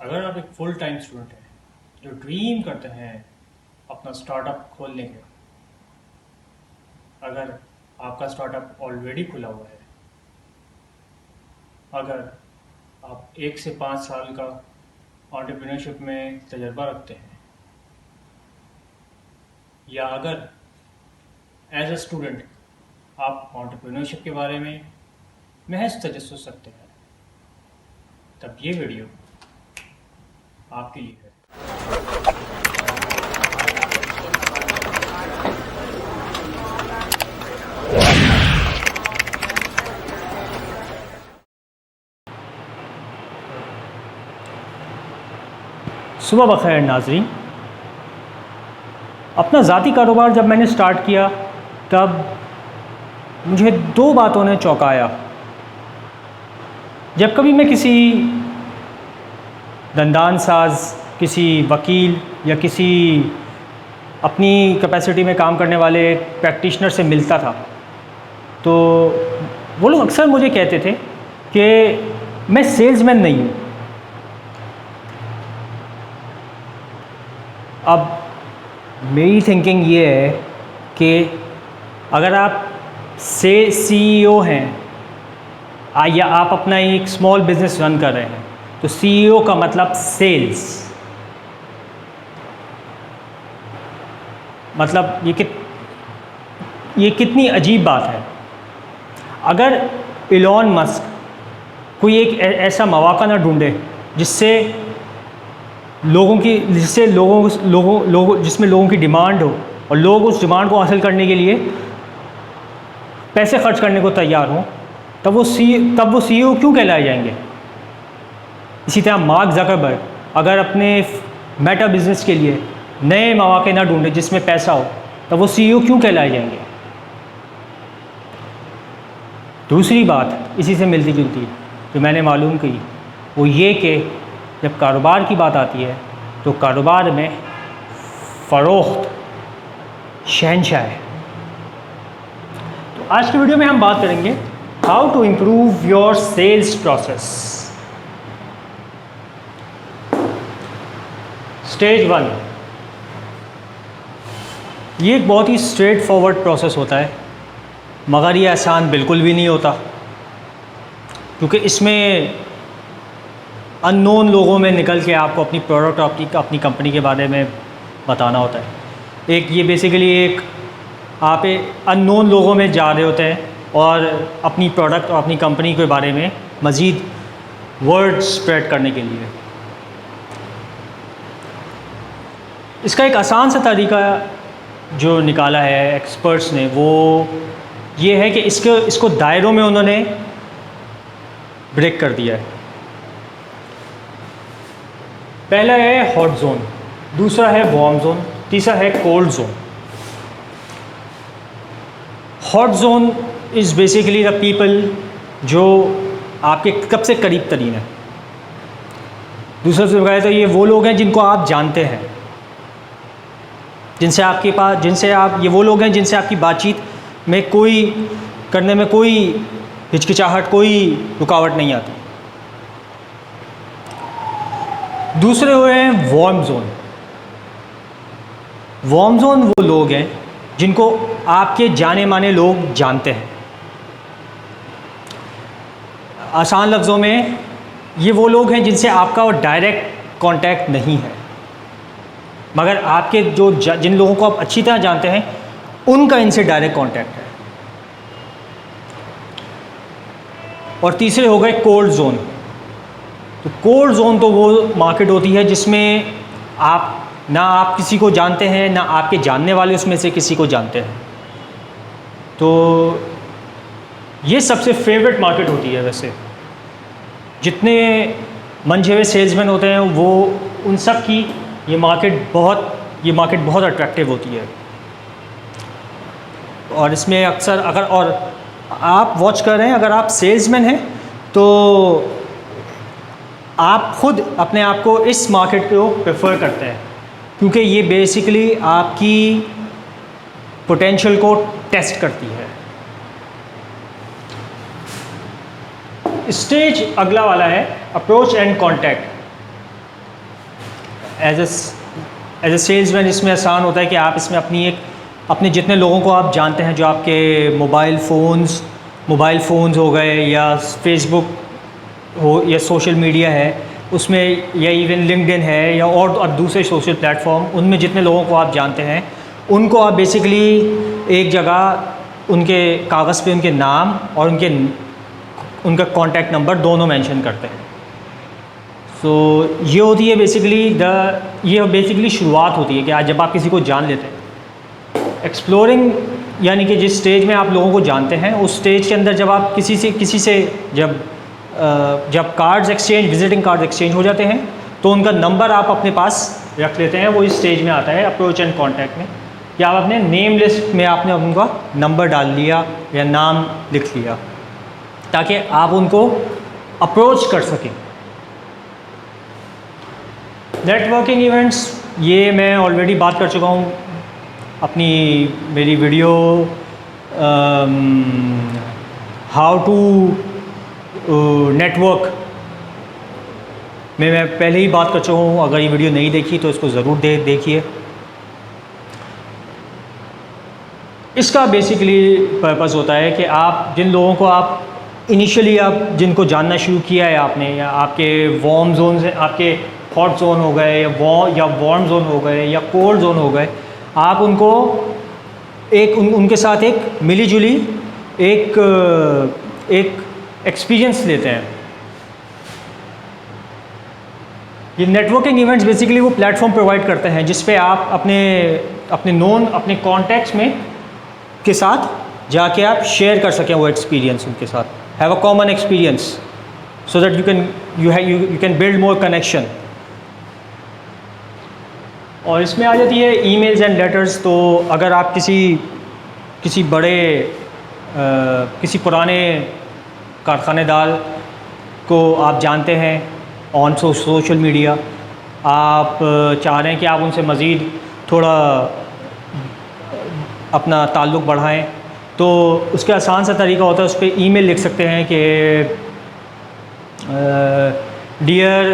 अगर आप एक फुल टाइम स्टूडेंट हैं जो ड्रीम करते हैं अपना स्टार्टअप खोलने के, अगर आपका स्टार्टअप ऑलरेडी खुला हुआ है, अगर आप 1 से 5 साल का एंटरप्रेन्योरशिप में तजर्बा रखते हैं, या अगर एज अ स्टूडेंट आप एंटरप्रेन्योरशिप के बारे में महज तजस्सुस सकते हैं, तब ये वीडियो आपके लिए है। सुबह बखैर नाज़रीन। अपना ज़ाती कारोबार जब मैंने स्टार्ट किया तब मुझे दो बातों ने चौंकाया। जब कभी मैं किसी दंदान साज, किसी वकील या किसी अपनी कैपेसिटी में काम करने वाले प्रैक्टिशनर से मिलता था तो वो लोग अक्सर मुझे कहते थे कि मैं सेल्समैन नहीं हूँ। अब मेरी थिंकिंग ये है कि अगर आप सीईओ हैं या आप अपना एक स्मॉल बिजनेस रन कर रहे हैं तो सीईओ का मतलब सेल्स, मतलब ये कितनी अजीब बात है। अगर इलॉन मस्क कोई एक ऐसा मौका ना ढूंढे जिसमें लोगों की डिमांड हो और लोग उस डिमांड को हासिल करने के लिए पैसे खर्च करने को तैयार हों, तब वो सीईओ क्यों कहलाए जाएंगे। इसी तरह मार्क ज़करबर्ग अगर अपने मेटा बिजनेस के लिए नए मौके ना ढूंढे जिसमें पैसा हो, तब वो सीईओ क्यों कहलाए जाएंगे। दूसरी बात इसी से मिलती जुलती जो मैंने मालूम की वो ये कि जब कारोबार की बात आती है तो कारोबार में फ़रोख्त शहंशाह है। तो आज की वीडियो में हम बात करेंगे how to improve your sales process. Stage 1, ये एक बहुत ही स्ट्रेट फॉरवर्ड प्रोसेस होता है, मगर ये आसान बिल्कुल भी नहीं होता, क्योंकि इसमें अननोन लोगों में निकल के आपको अपनी प्रोडक्ट और अपनी कंपनी के बारे में बताना होता है। ये बेसिकली आप अननोन लोगों में जा रहे होते हैं और अपनी प्रोडक्ट और अपनी कंपनी के बारे में मज़ीद वर्ड स्प्रेड करने के लिए। इसका एक आसान सा तरीका जो निकाला है एक्सपर्ट्स ने वो ये है कि इसको दायरों में उन्होंने ब्रेक कर दिया है। पहला है हॉट जोन, दूसरा है वार्म जोन, तीसरा है cold zone. Hot zone is basically the people जो आपके सबसे करीब तरीन है। दूसरा से बताया तो ये वो लोग हैं जिनको आप जानते हैं, ये वो लोग हैं जिनसे आपकी बातचीत में करने में कोई हिचकिचाहट, कोई रुकावट नहीं आती। दूसरे हुए हैं वार्म जोन। वार्म जोन वो लोग हैं जिनको आपके जाने माने लोग जानते हैं। आसान लफ्ज़ों में ये वो लोग हैं जिनसे आपका डायरेक्ट कांटेक्ट नहीं है, मगर आपके जिन लोगों को आप अच्छी तरह जानते हैं उनका इनसे डायरेक्ट कांटेक्ट है। और तीसरे हो गए कोल्ड जोन। तो कोल्ड जोन तो वो मार्केट होती है जिसमें आप किसी को जानते हैं, ना आपके जानने वाले उसमें से किसी को जानते हैं। तो ये सबसे फेवरेट मार्केट होती है। वैसे जितने मंझे हुए सेल्समैन होते हैं वो उन सब की ये मार्केट बहुत अट्रैक्टिव होती है। और इसमें अक्सर और आप वॉच कर रहे हैं, अगर आप सेल्समैन हैं तो आप खुद अपने आप को इस मार्केट को प्रेफर करते हैं, क्योंकि ये बेसिकली आपकी पोटेंशियल को टेस्ट करती है। स्टेज अगला वाला है approach and contact. As a salesman इसमें आसान होता है कि आप इसमें अपने जितने लोगों को आप जानते हैं, जो आपके मोबाइल फ़ोन्स हो गए या फेसबुक हो या सोशल मीडिया है उसमें, या इवन लिंक्डइन है या और दूसरे सोशल प्लेटफॉर्म, उनमें जितने लोगों को आप जानते हैं उनको आप बेसिकली एक जगह उनके कागज़ पे उनके नाम और उनका कॉन्टैक्ट नंबर दोनों मेंशन करते हैं। सो ये होती है ये बेसिकली शुरुआत होती है कि आज जब आप किसी को जान लेते हैं। एक्सप्लोरिंग यानी कि जिस स्टेज में आप लोगों को जानते हैं, उस स्टेज के अंदर जब आप किसी से जब cards exchange, visiting cards exchange हो जाते हैं तो उनका नंबर आप अपने पास रख लेते हैं। वो इस स्टेज में आता है अप्रोच एंड कॉन्टैक्ट में, कि आप अपने नेम लिस्ट में आपने उनका नंबर डाल लिया या नाम लिख लिया ताकि आप उनको अप्रोच कर सकें। नेटवर्किंग इवेंट्स, ये मैं ऑलरेडी बात कर चुका हूँ अपनी मेरी वीडियो हाउ टू नेटवर्क में मैं पहले ही बात कर चुका हूँ। अगर ये वीडियो नहीं देखी तो इसको ज़रूर देखिए। इसका बेसिकली पर्पस होता है कि आप जिन लोगों को आप इनिशियली आप जिनको जानना शुरू किया है आपने, या आपके वार्म जोन से आपके हॉट जोन हो गए या वार्म जोन हो गए या कोल्ड जोन हो गए, आप उनको उनके साथ एक मिली-जुली एक एक्सपीरियंस लेते हैं। ये नेटवर्किंग इवेंट्स बेसिकली वो प्लेटफॉर्म प्रोवाइड करते हैं जिस पे आप अपने कॉन्टैक्ट्स में के साथ जाके आप शेयर कर सकें वो एक्सपीरियंस उनके साथ, have a common experience so that you can build more connection. और इसमें आ जाती है ईमेल्स एंड लेटर्स। तो अगर आप किसी पुराने कारखानेदार को आप जानते हैं ऑन सोशल मीडिया, आप चाह रहे हैं कि आप उनसे मज़ीद थोड़ा अपना ताल्लुक़ बढ़ाएं, तो उसका आसान सा तरीका होता है, उस पर ईमेल लिख सकते हैं कि dear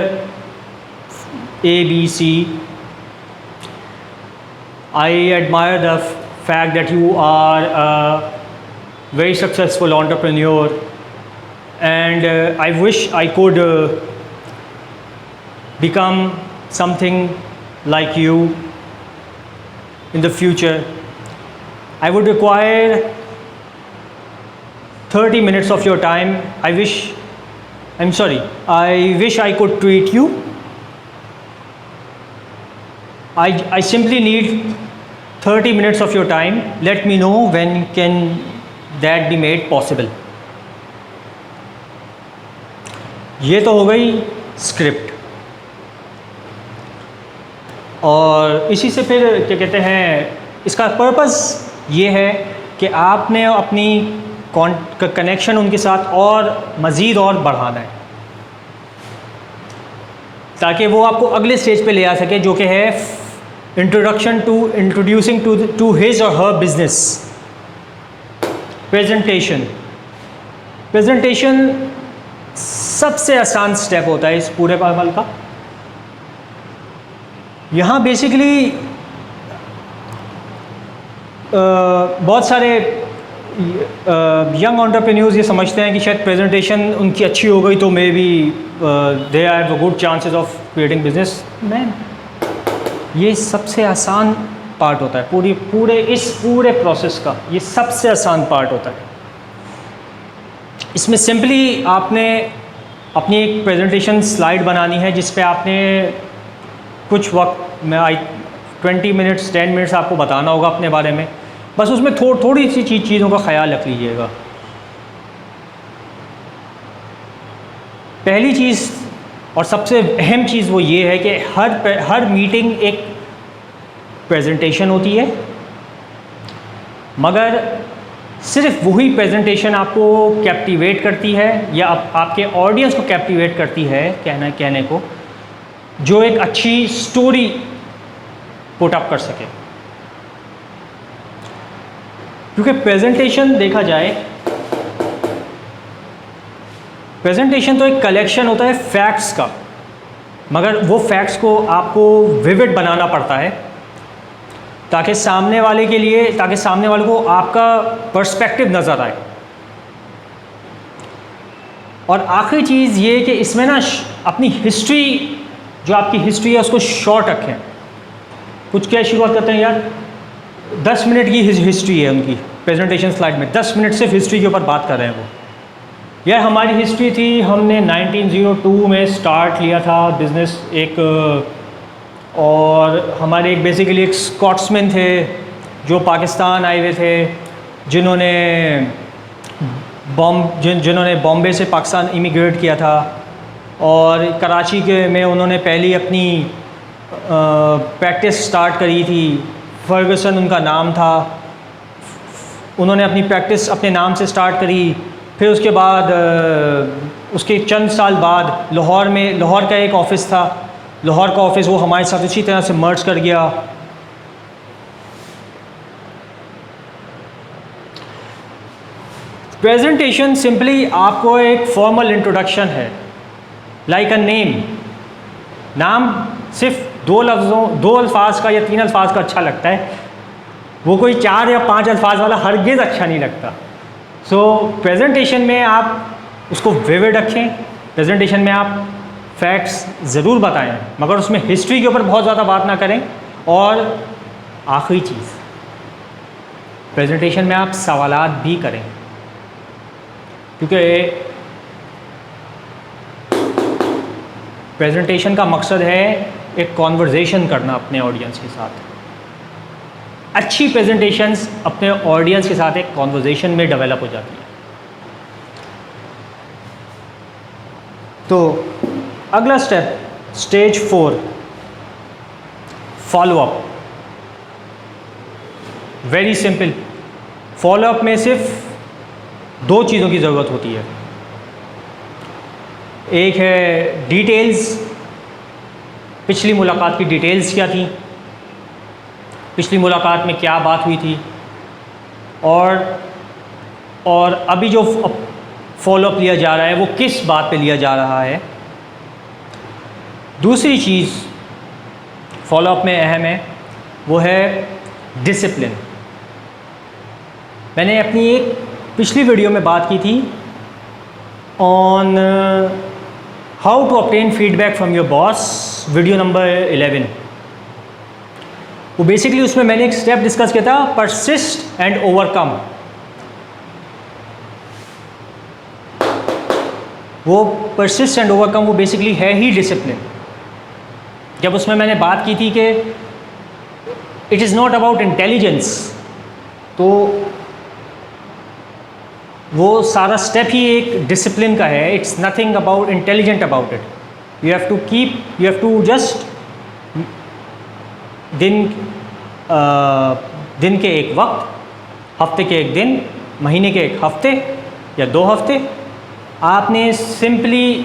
ABC, I admire the fact that you are a very successful entrepreneur and I wish I could become something like you in the future. I would require 30 minutes of your time. I wish I could treat you. I simply need 30 minutes of your time. Let me know when can that be made possible. ये तो हो गई script. और इसी से फिर क्या कहते हैं, इसका पर्पस ये है कि आपने अपनी कनेक्शन उनके साथ और मज़ीद और बढ़ाना है ताकि वो आपको अगले स्टेज पे ले आ सके, जो कि है इंट्रोड्यूसिंग टू हिज और हर बिजनेस। प्रेजेंटेशन सबसे आसान स्टेप होता है इस पूरे अमल का। यहाँ बेसिकली बहुत सारे यंग एंटरप्रेन्योर्स ये समझते हैं कि शायद प्रेजेंटेशन उनकी अच्छी हो गई तो may be they have good chances of creating business. Man, ये सबसे आसान पार्ट होता है इस पूरे प्रोसेस का, ये सबसे आसान पार्ट होता है। इसमें सिंपली आपने अपनी एक प्रेजेंटेशन स्लाइड बनानी है जिस पे आपने कुछ वक्त में 20 मिनट्स 10 मिनट्स आपको बताना होगा अपने बारे में। बस उसमें थोड़ी सी चीज़ों का ख्याल रख लीजिएगा। पहली चीज़ और सबसे अहम चीज़ वो ये है कि हर मीटिंग एक प्रेजेंटेशन होती है, मगर सिर्फ वही प्रेजेंटेशन आपको कैप्टिवेट करती है या आपके ऑडियंस को कैप्टिवेट करती है कहने को, जो एक अच्छी स्टोरी पुट अप कर सके। क्योंकि प्रेजेंटेशन देखा जाए, प्रेजेंटेशन तो एक कलेक्शन होता है फैक्ट्स का। मगर वो फैक्ट्स को आपको विविड बनाना पड़ता है ताकि सामने वाले को आपका पर्सपेक्टिव नज़र आए। और आखिरी चीज़ ये कि इसमें ना अपनी हिस्ट्री, जो आपकी हिस्ट्री है उसको शॉर्ट रखें। कुछ क्या शुरुआत करते हैं यार, 10 मिनट की हिस्ट्री है उनकी प्रेजेंटेशन स्लाइड में, 10 मिनट सिर्फ हिस्ट्री के ऊपर बात कर रहे हैं वो। यह हमारी हिस्ट्री थी, हमने 1902 में स्टार्ट लिया था बिज़नेस एक, और हमारे एक बेसिकली एक स्कॉट्समैन थे जो पाकिस्तान आए हुए थे, जिन्होंने बॉम्बे से पाकिस्तान इमिग्रेट किया था, और कराची के में उन्होंने पहली अपनी प्रैक्टिस स्टार्ट करी थी। फर्गसन उनका नाम था। उन्होंने अपनी प्रैक्टिस अपने नाम से स्टार्ट करी। फिर उसके बाद उसके चंद साल बाद लाहौर का एक ऑफ़िस था, लाहौर का ऑफ़िस वो हमारे साथ उसी तरह से मर्ज कर गया। प्रेजेंटेशन सिंपली आपको एक फॉर्मल इंट्रोडक्शन है, लाइक अ नेम। नाम सिर्फ दो अल्फाज का या 3 अल्फाज का अच्छा लगता है, वो कोई 4 या 5 अल्फाज वाला हरगिज़ अच्छा नहीं लगता। सो प्रेजेंटेशन में आप उसको विविड रखें, प्रेजेंटेशन में आप फैक्ट्स ज़रूर बताएं, मगर उसमें हिस्ट्री के ऊपर बहुत ज़्यादा बात ना करें। और आखिरी चीज़, प्रेजेंटेशन में आप सवालात भी करें, क्योंकि प्रेजेंटेशन का मकसद है एक कॉन्वर्जेशन करना अपने ऑडियंस के साथ। अच्छी प्रेजेंटेशंस अपने ऑडियंस के साथ एक कॉन्वर्जेशन में डेवलप हो जाती है। तो अगला step, stage 4, follow up. Very simple. Follow up में सिर्फ 2 चीज़ों की ज़रूरत होती है। एक है डिटेल्स, पिछली मुलाकात की डिटेल्स क्या थी, पिछली मुलाकात में क्या बात हुई थी, और अभी जो फॉलोअप लिया जा रहा है वो किस बात पे लिया जा रहा है। दूसरी चीज़ फॉलोअप में अहम है, वो है डिसिप्लिन। मैंने अपनी एक पिछली वीडियो में बात की थी on how to obtain feedback from your boss, video number 11। वो बेसिकली उसमें मैंने एक स्टेप डिस्कस किया था, परसिस्ट एंड ओवरकम। वो परसिस्ट एंड ओवरकम वो बेसिकली है ही डिसिप्लिन। जब उसमें मैंने बात की थी कि it is not about intelligence, तो वो सारा स्टेप ही एक डिसिप्लिन का है। It's nothing about intelligent about it. You have to just दिन के एक वक्त, हफ्ते के एक दिन, महीने के एक हफ्ते या 2 हफ्ते, आपने सिंपली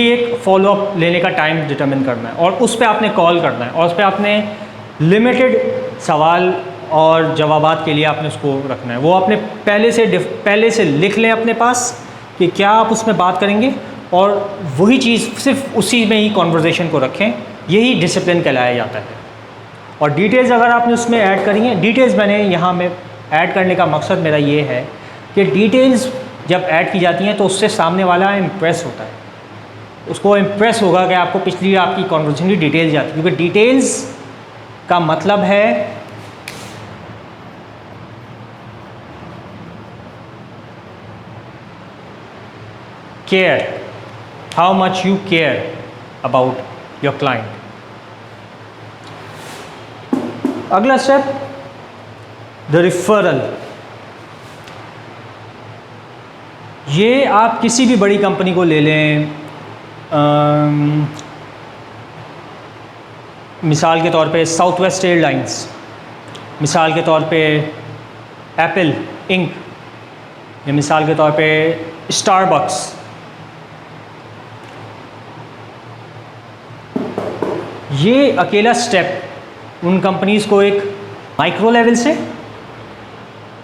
एक फॉलोअप लेने का टाइम डिटरमिन करना है, और उस पर आपने कॉल करना है, और उस पर आपने लिमिटेड सवाल और जवाबात के लिए आपने उसको रखना है। वो आपने पहले से लिख लें अपने पास कि क्या आप उसमें बात करेंगे, और वही चीज़ सिर्फ उसी में ही कॉन्वर्जेशन को रखें। यही डिसिप्लिन कहलाया जाता है। और डिटेल्स अगर आपने उसमें ऐड करी हैं, डिटेल्स मैंने यहाँ में ऐड करने का मकसद मेरा ये है कि डिटेल्स जब ऐड की जाती हैं तो उससे सामने वाला इम्प्रेस होता है, उसको इम्प्रेस होगा कि आपको पिछली आपकी कॉन्वर्सेशन की डिटेल्स आती है, क्योंकि डिटेल्स का मतलब है care, how much you care about your client. अगला स्टेप, द रिफरल। ये आप किसी भी बड़ी कंपनी को ले लें, मिसाल के तौर पे साउथ वेस्ट एयरलाइंस, मिसाल के तौर पे एप्पल इंक, या मिसाल के तौर पे स्टारबक्स। ये अकेला स्टेप उन कंपनीज़ को एक माइक्रो लेवल से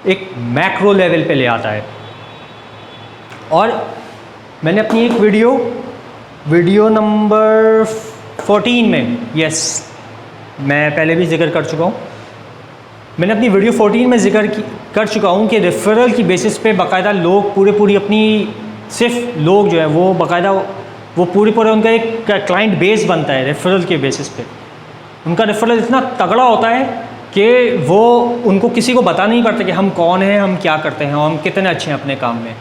एक मैक्रो लेवल पे ले आता है। और मैंने अपनी एक वीडियो वीडियो नंबर 14 में, यस, मैं पहले भी जिक्र कर चुका हूँ। मैंने अपनी वीडियो 14 में जिक्र कर चुका हूँ कि रेफरल की बेसिस पे बाकायदा लोग पूरी अपनी, सिर्फ लोग जो है वो बाकायदा वो पूरे उनका एक क्लाइंट बेस बनता है रेफरल के बेसिस पे। उनका रेफरल इतना तगड़ा होता है कि वो उनको किसी को बता नहीं पड़ता कि हम कौन हैं, हम क्या करते हैं, हम कितने अच्छे हैं अपने काम में।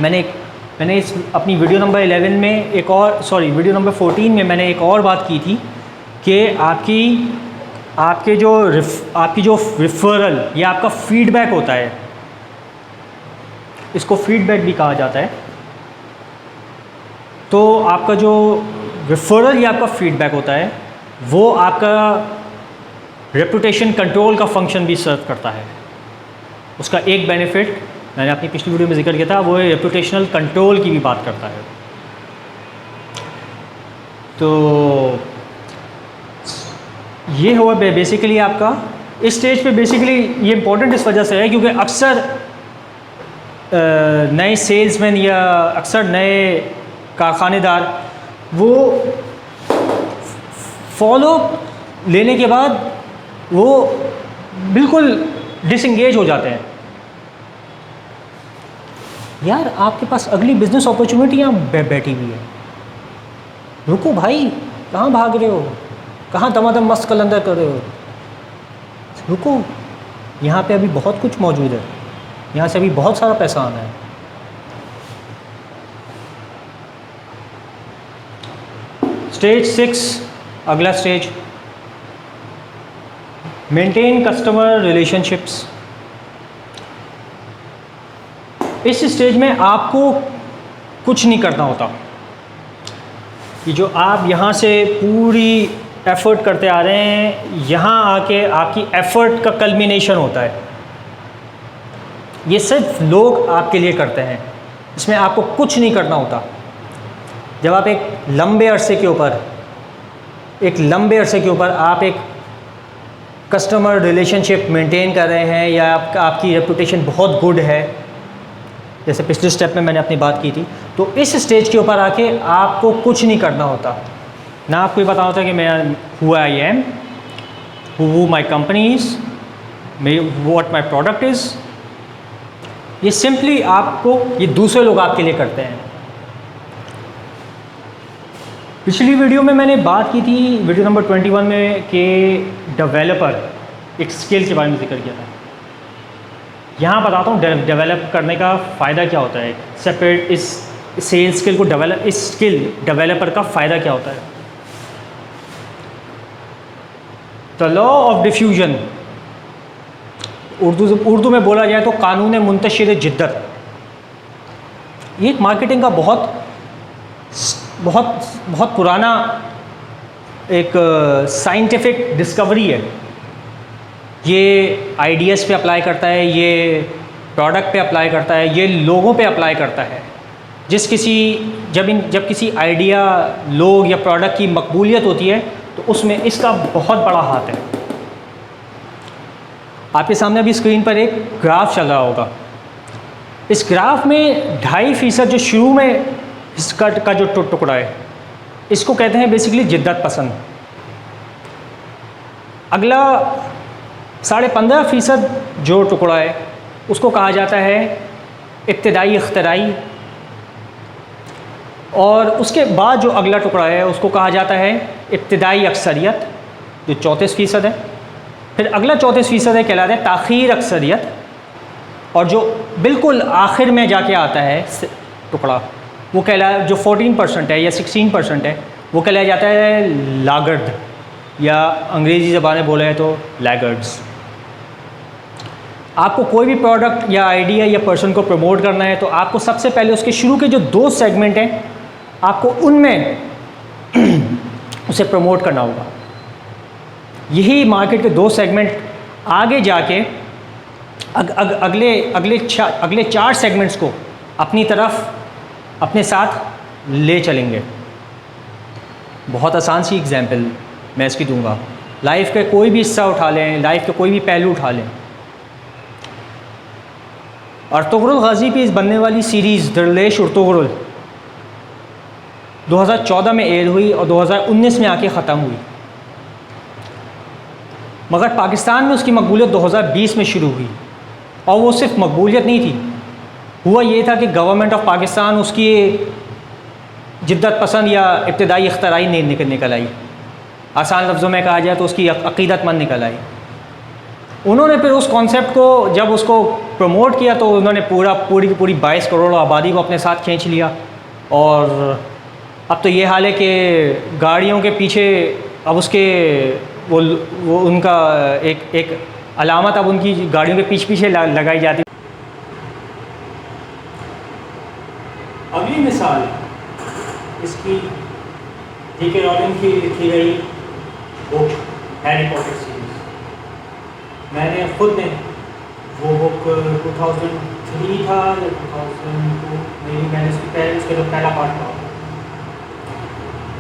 मैंने इस अपनी वीडियो नंबर 11 में वीडियो नंबर 14 में मैंने एक और बात की थी कि आपकी जो रेफरल या आपका फीडबैक होता है, इसको फीडबैक भी कहा जाता है। तो आपका जो रेफरल या आपका फीडबैक होता है वो आपका रेपुटेशन कंट्रोल का फंक्शन भी सर्व करता है। उसका एक बेनिफिट मैंने अपनी पिछली वीडियो में जिक्र किया था, वो रेपुटेशनल कंट्रोल की भी बात करता है। तो ये हुआ बेसिकली आपका इस स्टेज पे। बेसिकली ये इम्पोर्टेंट इस वजह से है क्योंकि अक्सर नए सेल्समैन या अक्सर नए कारखानेदार वो फॉलो लेने के बाद वो बिल्कुल डिसंगेज हो जाते हैं। यार आपके पास अगली बिजनेस अपॉर्चुनिटी यहाँ बैठी हुई है, रुको भाई, कहाँ भाग रहे हो, कहाँ दमादम मस्त कलंदर कर रहे हो, रुको, यहाँ पे अभी बहुत कुछ मौजूद है, यहाँ से अभी बहुत सारा पैसा आना है। स्टेज 6, अगला स्टेज, मेंटेन कस्टमर रिलेशनशिप्स। इस स्टेज में आपको कुछ नहीं करना होता। ये जो आप यहाँ से पूरी एफ़र्ट करते आ रहे हैं, यहाँ आके आपकी एफ़र्ट का कल्मिनेशन होता है। ये सिर्फ लोग आपके लिए करते हैं, इसमें आपको कुछ नहीं करना होता। जब आप एक लंबे अरसे के ऊपर आप एक कस्टमर रिलेशनशिप मेंटेन कर रहे हैं या आपकी रेपुटेशन बहुत गुड है, जैसे पिछले स्टेप में मैंने अपनी बात की थी, तो इस स्टेज के ऊपर आके आपको कुछ नहीं करना होता। ना आपको ये पता होता कि मैं who I am, who my company is, what my product is. ये सिंपली आपको, ये दूसरे लोग आपके लिए करते हैं। पिछली वीडियो में मैंने बात की थी, वीडियो नंबर 21 में, कि डेवलपर एक स्किल के बारे में जिक्र किया था। यहाँ बताता हूँ डेवलप करने का फ़ायदा क्या होता है, सेपरेट इस सेल्स स्किल को इस स्किल डेवलपर का फ़ायदा क्या होता है। The law of diffusion, Urdu में बोला जाए तो कानून मुंतशिर जिद्दत। ये एक मार्केटिंग का बहुत पुराना एक साइंटिफिक डिस्कवरी है। ये आइडियाज़ पे अप्लाई करता है, ये प्रोडक्ट पे अप्लाई करता है, ये लोगों पे अप्लाई करता है। जब किसी आइडिया, लोग या प्रोडक्ट की मकबूलियत होती है तो उसमें इसका बहुत बड़ा हाथ है। आपके सामने अभी स्क्रीन पर एक ग्राफ चल रहा होगा। इस ग्राफ में 2.5% जो शुरू में इसका का जो टुकड़ा है, इसको कहते हैं बेसिकली जिद्दत पसंद। अगला 15.5% जो टुकड़ा है उसको कहा जाता है इब्तिदाई इख्तिराई, और उसके बाद जो अगला टुकड़ा है उसको कहा जाता है इब्तिदाई अक्सरियत, जो 34% है। फिर अगला 34% है कहलाता है ताख़ीर अक्सरियत, और जो बिल्कुल आखिर में जाके आता है टुकड़ा वो जो 14% है या 16% है, वो कहलाया जाता है लागर्द, या अंग्रेज़ी ज़बान बोले हैं तो लैगर्ड्स। आपको कोई भी प्रोडक्ट या आइडिया या पर्सन को प्रमोट करना है तो आपको सबसे पहले उसके शुरू के जो 2 सेगमेंट हैं, आपको उनमें उसे प्रमोट करना होगा। यही मार्केट के 2 सेगमेंट आगे जाके अगले 4 सेगमेंट्स को अपनी तरफ अपने साथ ले चलेंगे। बहुत आसान सी एग्जांपल मैं इसकी दूंगा। लाइफ के कोई भी हिस्सा उठा लें, लाइफ के कोई भी पहलू उठा लें। अर्तुगरुल गाजी पे इस बनने वाली सीरीज़ दरलेश अर्तुगरुल, 2014 में एयर हुई और 2019 में आके ख़त्म हुई। मगर पाकिस्तान में उसकी मकबूलियत 2020 में शुरू हुई, और वो सिर्फ मकबूलियत नहीं थी, हुआ ये था कि गवर्नमेंट ऑफ पाकिस्तान उसकी जिद्दत पसंद या इब्तदाई इख्तराई नहीं निकल आई। आसान लफ्ज़ों में कहा जाए तो उसकी अक़ीदतमंद निकल आई। उन्होंने फिर उस कॉन्सेप्ट को जब उसको प्रमोट किया तो उन्होंने पूरी की पूरी 22 करोड़ आबादी को अपने साथ खींच लिया, और अब तो ये हाल है कि गाड़ियों के पीछे अब उसके वो उनका एक अलामत अब उनकी गाड़ियों के पीछे लगाई जाती। अगली मिसाल इसकी J.K. रॉलिंग की लिखी गई बुक हैरी पॉटर सीरीज। मैंने खुद ने वो बुक 2003 था या 2002 मेरी मैंने उसके तो पहला पार्ट पढ़ा।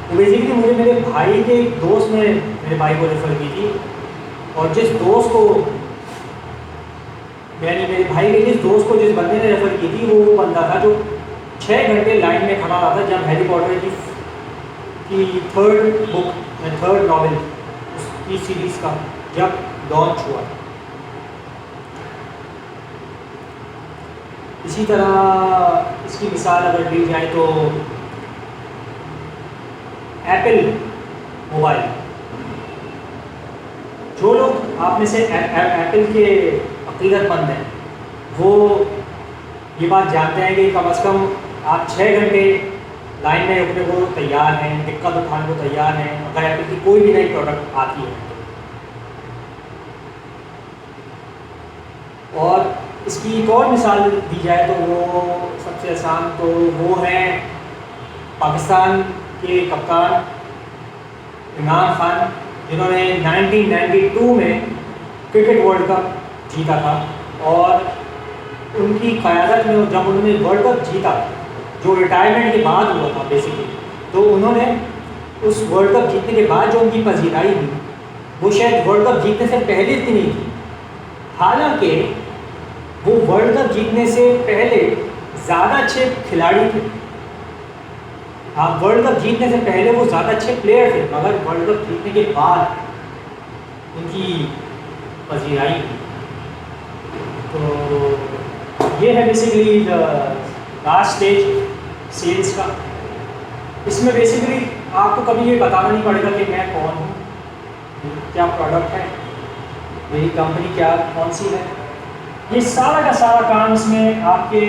तो बेसिकली मुझे मेरे भाई के एक दोस्त ने मेरे भाई को रेफ़र की थी, और जिस दोस्त को मेरे भाई के जिस बंदे ने रेफ़र की थी वो बंदा था जो 6 घंटे लाइन में खड़ा रहा था जब हैरी पॉटर की थर्ड नॉवेल उसकी सीरीज़ का जब लॉन्च हुआ। इसी तरह इसकी मिसाल अगर दी जाए तो एप्पल मोबाइल। जो लोग आप में से एप्पल के अक़ीदतमंद हैं वो ये बात जानते हैं कि कम से कम आप 6 घंटे लाइन में रुकने को तैयार हैं, दिक्कत उठाने को तैयार हैं अगर एप्पल की कोई भी नई प्रोडक्ट आती है। और इसकी एक और मिसाल दी जाए तो वो सबसे आसान तो वो है पाकिस्तान के कप्तान इमरान खान, जिन्होंने 1992 में क्रिकेट वर्ल्ड कप जीता था। और उनकी क़यादत में जब उन्होंने वर्ल्ड कप जीता, जो रिटायरमेंट के बाद हुआ था बेसिकली, तो उन्होंने उस वर्ल्ड कप जीतने के बाद जो उनकी पजीराई हुई वो शायद वर्ल्ड कप जीतने से पहले इतनी नहीं थी। हालांकि वो वर्ल्ड कप जीतने से पहले ज़्यादा अच्छे खिलाड़ी थे। हाँ, वर्ल्ड कप जीतने से पहले वो ज़्यादा अच्छे प्लेयर थे, मगर वर्ल्ड कप जीतने के बाद उनकी पजीराई हुई। तो ये है बेसिकली लास्ट स्टेज सेल्स का। इसमें बेसिकली आपको कभी ये बताना नहीं पड़ेगा कि मैं कौन हूँ, क्या प्रोडक्ट है, मेरी कंपनी क्या कौन सी है। ये सारा का सारा काम इसमें आपके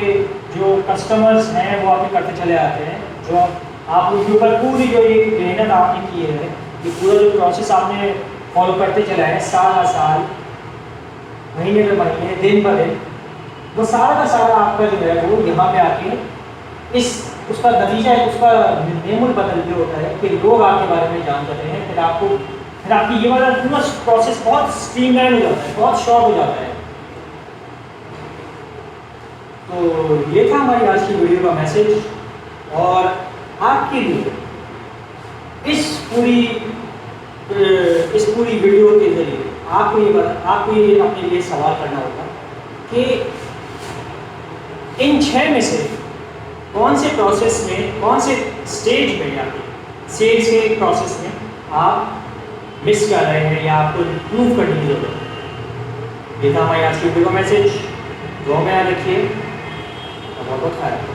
जो कस्टमर्स हैं वो आपके करते चले आते हैं। जो आप उनके ऊपर पूरी जो ये मेहनत आपने की है, ये पूरा जो प्रोसेस आपने फॉलो करते चला है साल साल, महीने में महीने, दिन ब दिन, वो सारा का सारा आपका जो है वो यहाँ पे आके उसका नतीजा है, उसका नेमुल बदल के होता है कि लोग आपके बारे में जान जाते हैं। फिर आपकी ये वाला पूरा प्रोसेस बहुत स्ट्रीमलाइन हो जाता है, बहुत शॉर्ट हो जाता है। तो ये था हमारी आज की वीडियो का मैसेज। और आपके लिए इस पूरी वीडियो के जरिए आपको ये अपने लिए सवाल करना होगा कि इन 6 में से कौन से प्रोसेस में, कौन से स्टेज में या सेल्स के प्रोसेस में आप मिस कर रहे हैं या आपको इम्प्रूव करने की जरूरत है। ये था हमारी आज की वीडियो का मैसेज। दुआ में याद रखिए। बहुत बहुत ख्याल।